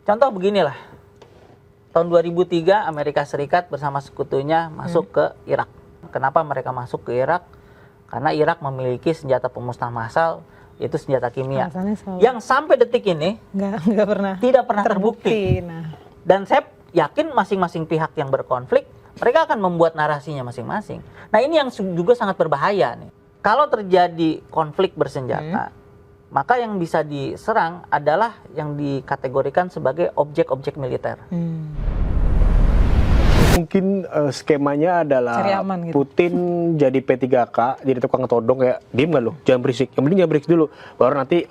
Contoh beginilah. Tahun 2003 Amerika Serikat bersama sekutunya masuk ke Irak. Kenapa mereka masuk ke Irak? Karena Irak memiliki senjata pemusnah massal, yaitu senjata kimia. Yang sampai detik ini tidak pernah terbukti. Dan saya yakin masing-masing pihak yang berkonflik, mereka akan membuat narasinya masing-masing. Nah ini yang juga sangat berbahaya nih. Kalau terjadi konflik bersenjata, maka yang bisa diserang adalah yang dikategorikan sebagai objek-objek militer. Mungkin skemanya adalah gitu. Putin jadi P3K, jadi tukang todong kayak diem nggak lo, jangan berisik. Yang penting jangan berisik dulu, baru nanti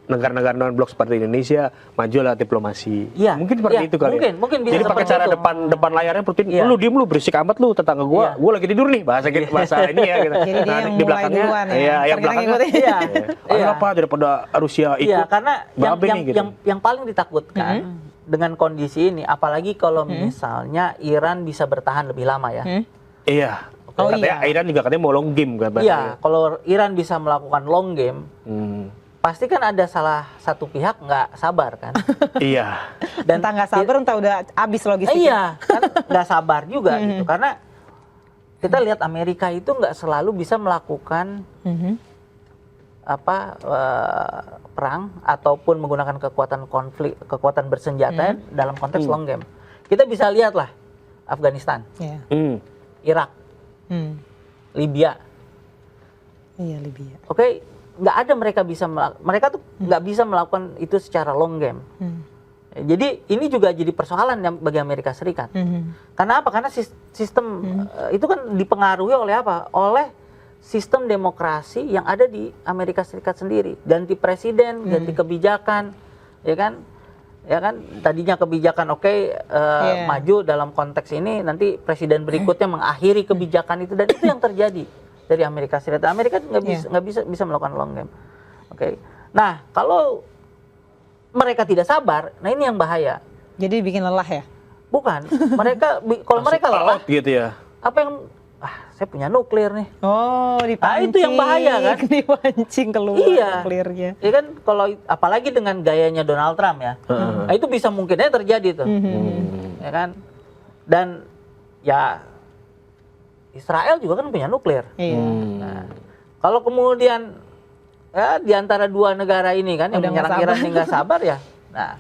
negara-negara non blok seperti Indonesia maju lah diplomasi. Ya, mungkin seperti itu kali. Mungkin bisa. Jadi pakai cara depan layarnya Putin, lu diem lu berisik amat lu, tetangga gua lagi tidur nih, bahasa ini ya. Gitu. Jadi nah, di belakangnya, yang belakangnya, apa daripada Rusia ikut. Iya, karena yang paling ditakutkan dengan kondisi ini, apalagi kalau misalnya Iran bisa bertahan lebih lama ya. Iya. Katanya Iran juga katanya mau long game kan. Iya, kalau Iran bisa melakukan long game, pasti kan ada salah satu pihak nggak sabar kan. Iya. Dan entah nggak sabar, entah udah habis logistiknya. Iya, kan nggak sabar juga gitu. Karena kita lihat Amerika itu nggak selalu bisa melakukan perang ataupun menggunakan kekuatan bersenjata dalam konteks long game. Kita bisa lihatlah Afghanistan, Irak, Libya. Iya, Libya. Oke, nggak ada mereka tuh nggak bisa melakukan itu secara long game. Jadi ini juga jadi persoalan bagi Amerika Serikat. Karena apa? Karena sistem itu kan dipengaruhi oleh apa? Oleh sistem demokrasi yang ada di Amerika Serikat sendiri. Ganti presiden, ganti kebijakan, ya kan? Tadinya kebijakan maju dalam konteks ini, nanti presiden berikutnya mengakhiri kebijakan itu, dan itu yang terjadi dari Amerika Serikat. Amerika nggak bisa melakukan long game. Nah, kalau mereka tidak sabar, nah ini yang bahaya. Jadi bikin lelah ya? Bukan, kalau mereka lelah, gitu ya. apa yang saya punya nuklir nih. Oh, dipancing. Itu yang bahaya kan? Dipancing keluar nuklirnya. Iya kan, kalau apalagi dengan gayanya Donald Trump ya. Nah, itu bisa mungkin aja terjadi tuh. Ya kan? Dan ya Israel juga kan punya nuklir. Nah, kalau kemudian di antara dua negara ini kan yang menyerang Iran yang nggak sabar ya. Nah,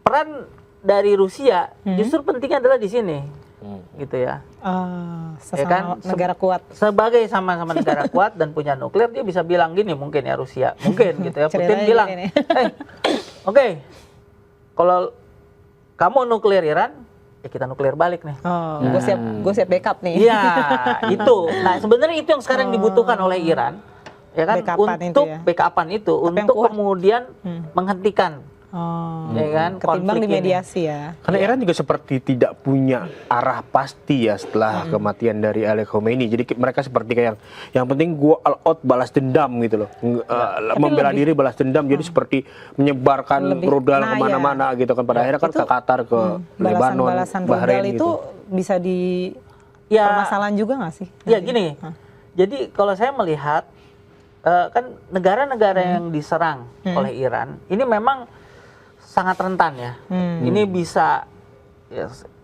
peran dari Rusia justru pentingnya adalah di sini. Gitu ya. Ya kan? Negara kuat. Sebagai sama-sama negara kuat dan punya nuklir, dia bisa bilang gini mungkin ya, Rusia. Mungkin gitu ya. Putin bilang, kalau kamu nuklir Iran, ya kita nuklir balik nih. Gue siap backup nih. Iya, itu. Nah, sebenarnya itu yang sekarang dibutuhkan oleh Iran. Ya kan, untuk backupan itu, untuk kemudian menghentikan. Ya kan, ketimbang di mediasi ya. Karena Iran juga seperti tidak punya arah pasti ya setelah kematian dari Ali Khamenei. Jadi mereka seperti kayak yang penting gua all out balas dendam gitu loh. Membela diri balas dendam. Jadi seperti menyebarkan rudal kemana-mana gitu kan. Pada akhirnya kan ke Qatar, ke Lebanon, Bahrain itu bisa di permasalahan juga nggak sih? Ya gini. Jadi kalau saya melihat kan negara-negara yang diserang oleh Iran ini memang sangat rentan ya. Ini bisa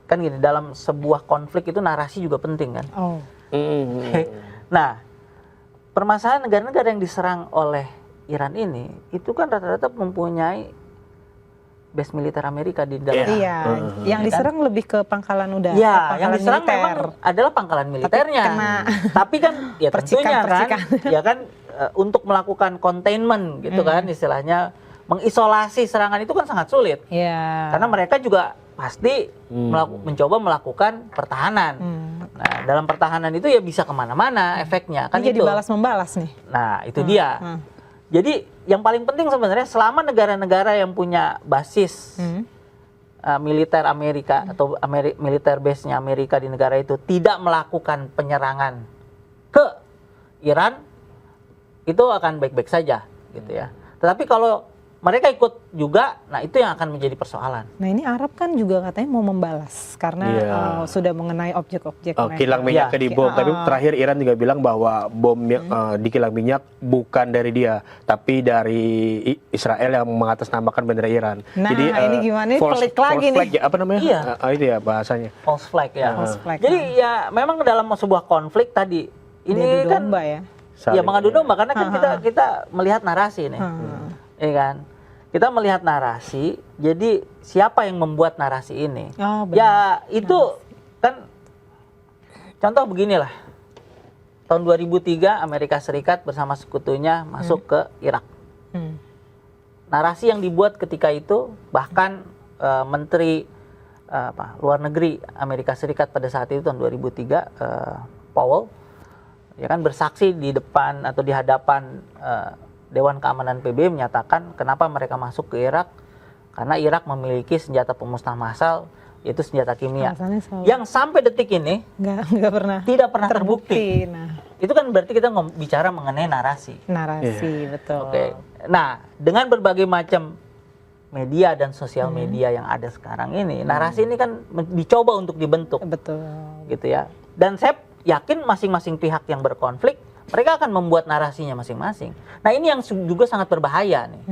kan gini, dalam sebuah konflik itu narasi juga penting kan. Nah, permasalahan negara-negara yang diserang oleh Iran ini itu kan rata-rata mempunyai base militer Amerika di dalam. Yang diserang lebih ke pangkalan udara. Yang diserang memang adalah pangkalan militernya. Tapi kan ya tentunya kan untuk melakukan containment gitu kan istilahnya, mengisolasi serangan itu kan sangat sulit. Karena mereka juga pasti mencoba melakukan pertahanan. Nah, dalam pertahanan itu ya bisa kemana-mana efeknya. Kan ini jadi balas-membalas nih. Nah, itu dia. Jadi yang paling penting sebenarnya selama negara-negara yang punya basis militer Amerika atau militer base-nya Amerika di negara itu tidak melakukan penyerangan ke Iran, itu akan baik-baik saja gitu ya. Tetapi kalau mereka ikut juga, nah itu yang akan menjadi persoalan. Nah ini Arab kan juga katanya mau membalas karena sudah mengenai objek-objek kilang minyaknya dibom. Tapi terakhir Iran juga bilang bahwa bom di kilang minyak bukan dari dia, tapi dari Israel yang mengatasnamakan bendera Iran. Nah jadi ini gimana? Pelik lagi nih. Flag, apa namanya? Iya. Itu ya bahasanya. False flag ya. False flag, Jadi ya memang dalam sebuah konflik tadi ini diadu kan domba ya. ya mengadu domba karena kan kita melihat narasi nih. Ya kan? Kita melihat narasi, jadi siapa yang membuat narasi ini? Ya itu kan contoh beginilah. Tahun 2003 Amerika Serikat bersama sekutunya masuk ke Irak. Narasi yang dibuat ketika itu bahkan Menteri Luar Negeri Amerika Serikat pada saat itu tahun 2003 Powell ya kan bersaksi di depan atau di hadapan Dewan Keamanan PBB menyatakan kenapa mereka masuk ke Irak karena Irak memiliki senjata pemusnah massal yaitu senjata kimia yang sampai detik ini tidak pernah terbukti. Nah. Itu kan berarti kita bicara mengenai narasi. Betul. Oke. Nah, dengan berbagai macam media dan sosial media yang ada sekarang ini, narasi ini kan dicoba untuk dibentuk. Betul. Gitu ya. Dan saya yakin masing-masing pihak yang berkonflik mereka akan membuat narasinya masing-masing. Nah ini yang juga sangat berbahaya nih.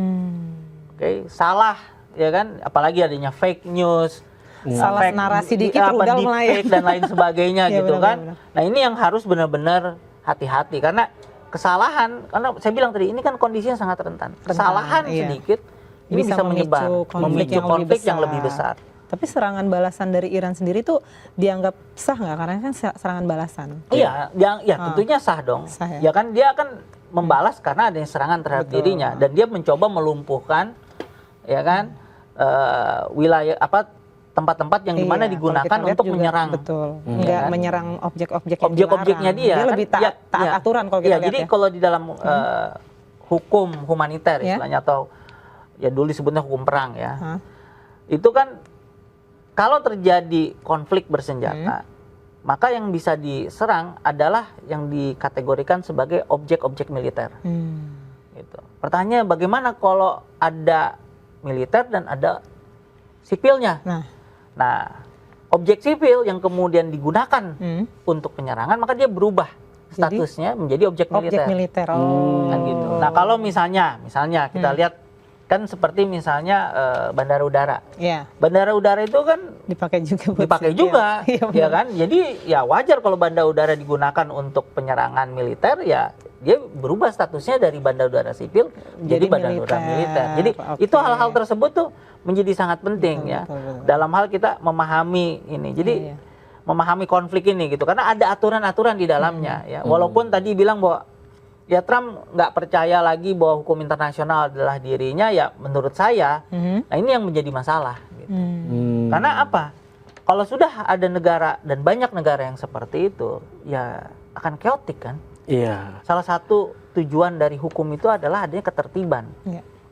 Oke, salah ya kan, apalagi adanya fake news, salah narasi dikit rudal mulai dan lain sebagainya gitu kan. Nah ini yang harus benar-benar hati-hati karena kesalahan, karena saya bilang tadi ini kan kondisinya sangat rentan. Kesalahan sedikit ini bisa menyebar, memicu konflik yang lebih besar. Tapi serangan balasan dari Iran sendiri tuh dianggap sah nggak? Karena kan serangan balasan. Iya, tentunya sah dong. Sah, ya kan dia akan membalas karena adanya serangan terhadap dirinya dan dia mencoba melumpuhkan, ya kan, wilayah tempat-tempat yang dimana digunakan untuk menyerang. Betul. Nggak menyerang objek-objeknya dia. Dia lebih taat aturan kalau kita lihat. Jadi kalau di dalam hukum humaniter istilahnya atau ya dulu disebutnya hukum perang ya, itu kan kalau terjadi konflik bersenjata, maka yang bisa diserang adalah yang dikategorikan sebagai objek-objek militer. Gitu. Pertanyaannya bagaimana kalau ada militer dan ada sipilnya? Nah, objek sipil yang kemudian digunakan untuk penyerangan, maka dia berubah statusnya menjadi objek militer. Kan gitu. Nah, kalau misalnya kita lihat kan seperti misalnya bandara udara. Bandara udara itu kan dipakai juga, ya kan? Jadi ya wajar kalau bandara udara digunakan untuk penyerangan militer, ya dia berubah statusnya dari bandara udara sipil menjadi bandara udara militer. Jadi itu hal-hal tersebut tuh menjadi sangat penting dalam hal kita memahami ini. Jadi memahami konflik ini gitu, karena ada aturan-aturan di dalamnya ya. Walaupun tadi bilang bahwa ya Trump nggak percaya lagi bahwa hukum internasional adalah dirinya, ya menurut saya, nah ini yang menjadi masalah. Gitu. Karena apa? Kalau sudah ada negara dan banyak negara yang seperti itu, ya akan chaotic kan? Iya. Salah satu tujuan dari hukum itu adalah adanya ketertiban.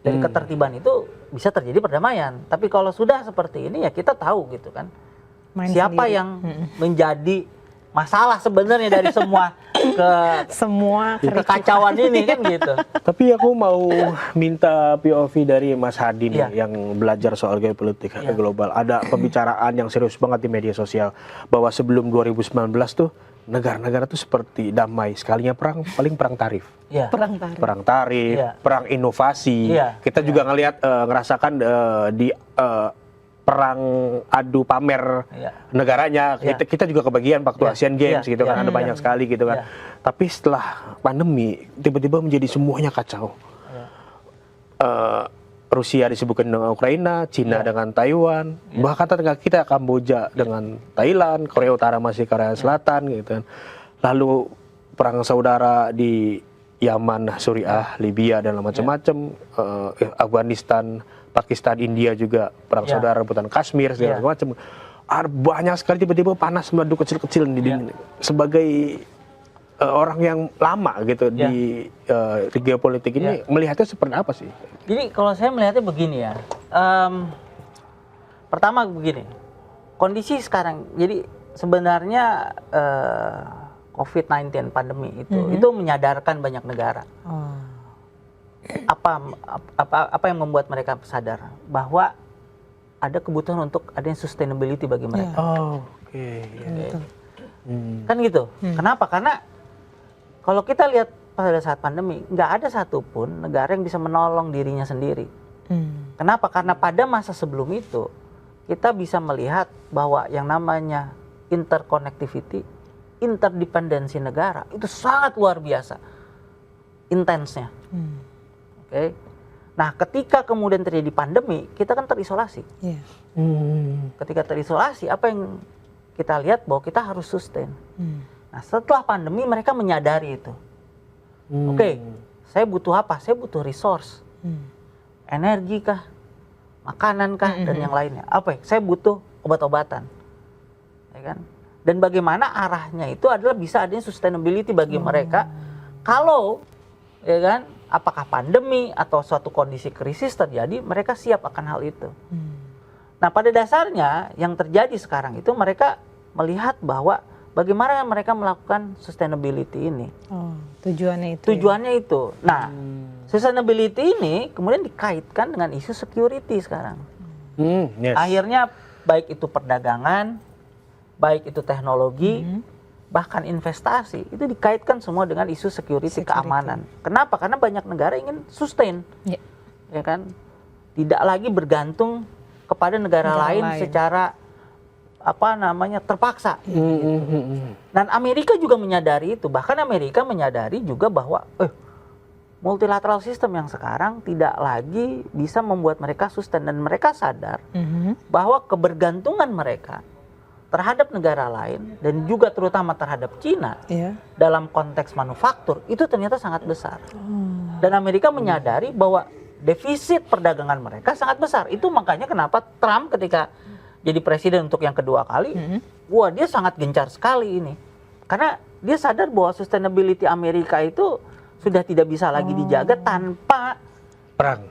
Dari ketertiban itu bisa terjadi perdamaian. Tapi kalau sudah seperti ini ya kita tahu gitu kan, siapa yang menjadi masalah sebenarnya dari semua kekacauan ini kan gitu. Tapi aku mau minta POV dari Mas Hadi nih yang belajar soal geopolitik global. Ada pembicaraan yang serius banget di media sosial bahwa sebelum 2019 tuh negara-negara tuh seperti damai, sekalinya perang paling perang tarif. Perang tarif, perang inovasi. Kita juga ngerasakan di perang adu pamer negaranya, kita juga kebagian waktu Asian Games gitu kan, ada banyak sekali gitu kan. Tapi setelah pandemi tiba-tiba menjadi semuanya kacau. Rusia disebutkan dengan Ukraina, Cina dengan Taiwan, bahkan tetangga kita Kamboja dengan Thailand, Korea Utara masih Korea Selatan gitu kan. Lalu perang saudara di Yaman, Suriah, Libya dan macam-macam, Afghanistan, Pakistan, India juga perang saudara rebutan Kashmir segala macam. Banyak sekali tiba-tiba panas meleduk kecil-kecil sebagai orang yang lama gitu di geopolitik ini, melihatnya seperti apa sih? Jadi kalau saya melihatnya begini ya. Pertama begini. Kondisi sekarang, jadi sebenarnya COVID-19 pandemi itu menyadarkan banyak negara. apa yang membuat mereka sadar bahwa ada kebutuhan untuk adanya sustainability bagi mereka. Oh, oke. Betul. Kan gitu. Kenapa? Karena kalau kita lihat pada saat pandemi, nggak ada satupun negara yang bisa menolong dirinya sendiri. Kenapa? Karena pada masa sebelum itu kita bisa melihat bahwa yang namanya interconnectivity, interdependensi negara itu sangat luar biasa intensnya. Oke. Nah, ketika kemudian terjadi pandemi, kita kan terisolasi. Iya. Ketika terisolasi, apa yang kita lihat bahwa kita harus sustain. Nah, setelah pandemi mereka menyadari itu. Oke, saya butuh apa? Saya butuh resource. Energi kah? Makanan kah? Dan yang lainnya. Apa ya? Saya butuh obat-obatan. Ya kan? Dan bagaimana arahnya itu adalah bisa adanya sustainability bagi mereka. Kalau, ya kan, apakah pandemi atau suatu kondisi krisis terjadi, mereka siap akan hal itu. Nah, pada dasarnya yang terjadi sekarang itu mereka melihat bahwa bagaimana mereka melakukan sustainability ini. Oh, tujuannya itu. Tujuannya itu. Nah, sustainability ini kemudian dikaitkan dengan isu security sekarang. Yes. Akhirnya baik itu perdagangan, baik itu teknologi, bahkan investasi, itu dikaitkan semua dengan isu security. Keamanan. Kenapa? Karena banyak negara ingin sustain. Ya kan? Tidak lagi bergantung kepada negara lain secara terpaksa. Dan Amerika juga menyadari itu. Bahkan Amerika menyadari juga bahwa multilateral system yang sekarang tidak lagi bisa membuat mereka sustain, dan mereka sadar bahwa kebergantungan mereka terhadap negara lain dan juga terutama terhadap Cina dalam konteks manufaktur itu ternyata sangat besar. Dan Amerika menyadari bahwa defisit perdagangan mereka sangat besar. Itu makanya kenapa Trump ketika jadi presiden untuk yang kedua kali, wah, dia sangat gencar sekali ini. Karena dia sadar bahwa sustainability Amerika itu sudah tidak bisa lagi dijaga tanpa perang.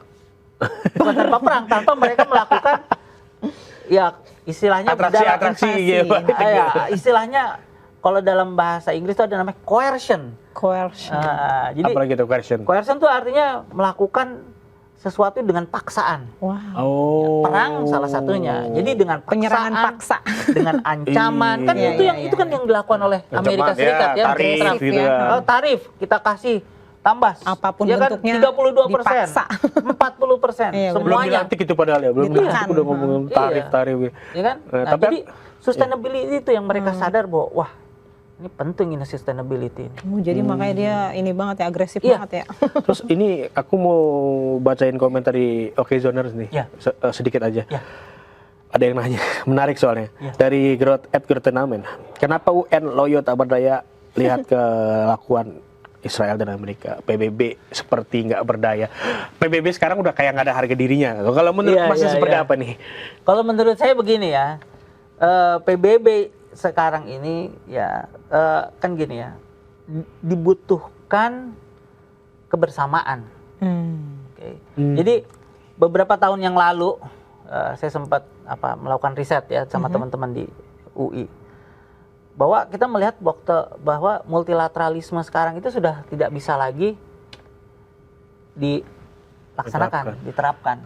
Bukan tanpa perang, tanpa mereka melakukan ya istilahnya atraksi gitu. Ya, istilahnya kalau dalam bahasa Inggris itu ada namanya coercion. Jadi apalagi itu coercion? Coercion itu artinya melakukan sesuatu dengan paksaan. Perang salah satunya. Jadi dengan paksaan, penyerangan paksa, dengan ancaman, kan itu kan yang dilakukan oleh Amerika Serikat ya, tarif gitu ya. Tarif kita kasih tambah apapun ya kan, bentuknya 32%, 40%, Belum dilantik itu padahal ya, belum dilantik udah ngomongin tarif. Ya kan? Nah, tapi jadi sustainability itu yang mereka sadar bahwa wah, ini penting ini sustainability ini. Jadi makanya dia ini banget ya, agresif banget ya. Terus ini aku mau bacain komentar di OK Zoners nih, sedikit aja. Ada yang nanya, menarik soalnya. Dari @Grotenamen. Kenapa UN loyo tak berdaya lihat kelakuan Israel dan Amerika? PBB seperti nggak berdaya. PBB sekarang udah kayak nggak ada harga dirinya. Kalau menurut Mas seperti apa nih? Kalau menurut saya begini ya, PBB sekarang ini ya kan gini ya, dibutuhkan kebersamaan. Jadi beberapa tahun yang lalu saya sempat melakukan riset ya sama teman-teman di UI, bahwa kita melihat bahwa multilateralisme sekarang itu sudah tidak bisa lagi diterapkan.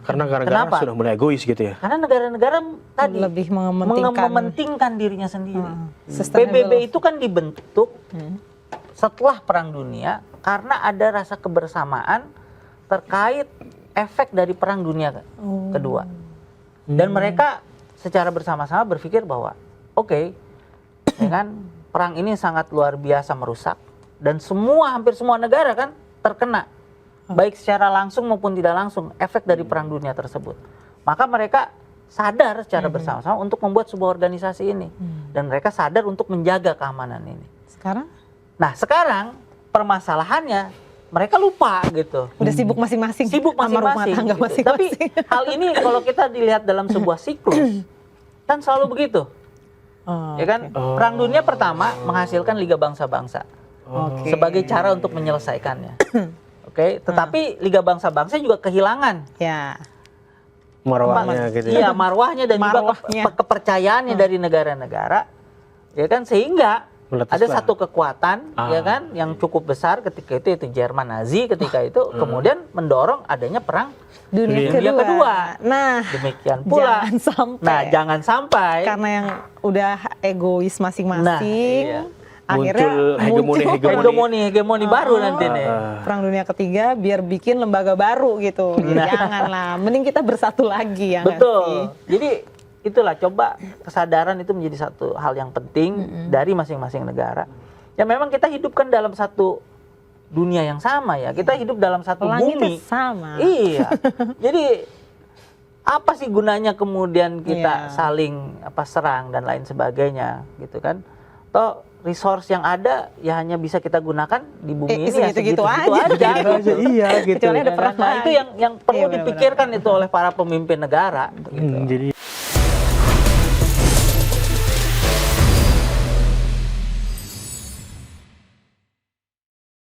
Karena negara-negara sudah mulai egois gitu ya. Karena negara-negara tadi lebih mementingkan dirinya sendiri. PBB itu kan dibentuk setelah Perang Dunia karena ada rasa kebersamaan terkait efek dari Perang Dunia Kedua. Dan mereka secara bersama-sama berpikir bahwa ya kan, perang ini sangat luar biasa merusak dan hampir semua negara kan terkena, baik secara langsung maupun tidak langsung efek dari Perang Dunia tersebut. Maka mereka sadar secara bersama-sama untuk membuat sebuah organisasi ini, dan mereka sadar untuk menjaga keamanan ini. Sekarang permasalahannya mereka lupa gitu. Udah sibuk masing-masing. Sama rumah tangga masing-masing. Tapi hal ini kalau kita dilihat dalam sebuah siklus kan selalu begitu. Ya kan, Perang Dunia Pertama menghasilkan Liga Bangsa-Bangsa sebagai cara untuk menyelesaikannya. Tetapi Liga Bangsa-Bangsa juga kehilangan marwahnya gitu. Marwahnya dan juga kepercayaannya dari negara-negara. Ya kan, sehingga Meletus ada lah. satu kekuatan ya kan yang cukup besar ketika itu Jerman Nazi ketika itu kemudian mendorong adanya perang Dunia Dunia kedua. kedua. Nah, demikian pula. jangan sampai. Nah, jangan sampai Karena yang udah egois masing-masing, iya. akhirnya Muncul hegemoni baru nanti nih. Perang Dunia Ketiga biar bikin lembaga baru gitu. Janganlah, mending kita bersatu lagi ya nggak sih? Betul. Jadi itulah coba kesadaran itu menjadi satu hal yang penting dari masing-masing negara. Ya memang kita hidupkan dalam satu dunia yang sama ya. Kita hidup dalam satu Langitnya bumi. sama. Iya. Jadi apa sih gunanya kemudian kita Iya. saling serang dan lain sebagainya gitu kan? Toh resource yang ada ya hanya bisa kita gunakan di bumi ini ya segitu-gitu segitu aja. gitu. Iya gitu. Kecuali ada Ya kan? perang Nah, itu lagi. yang perlu Iya, benar-benar. dipikirkan itu oleh para pemimpin negara gitu. Jadi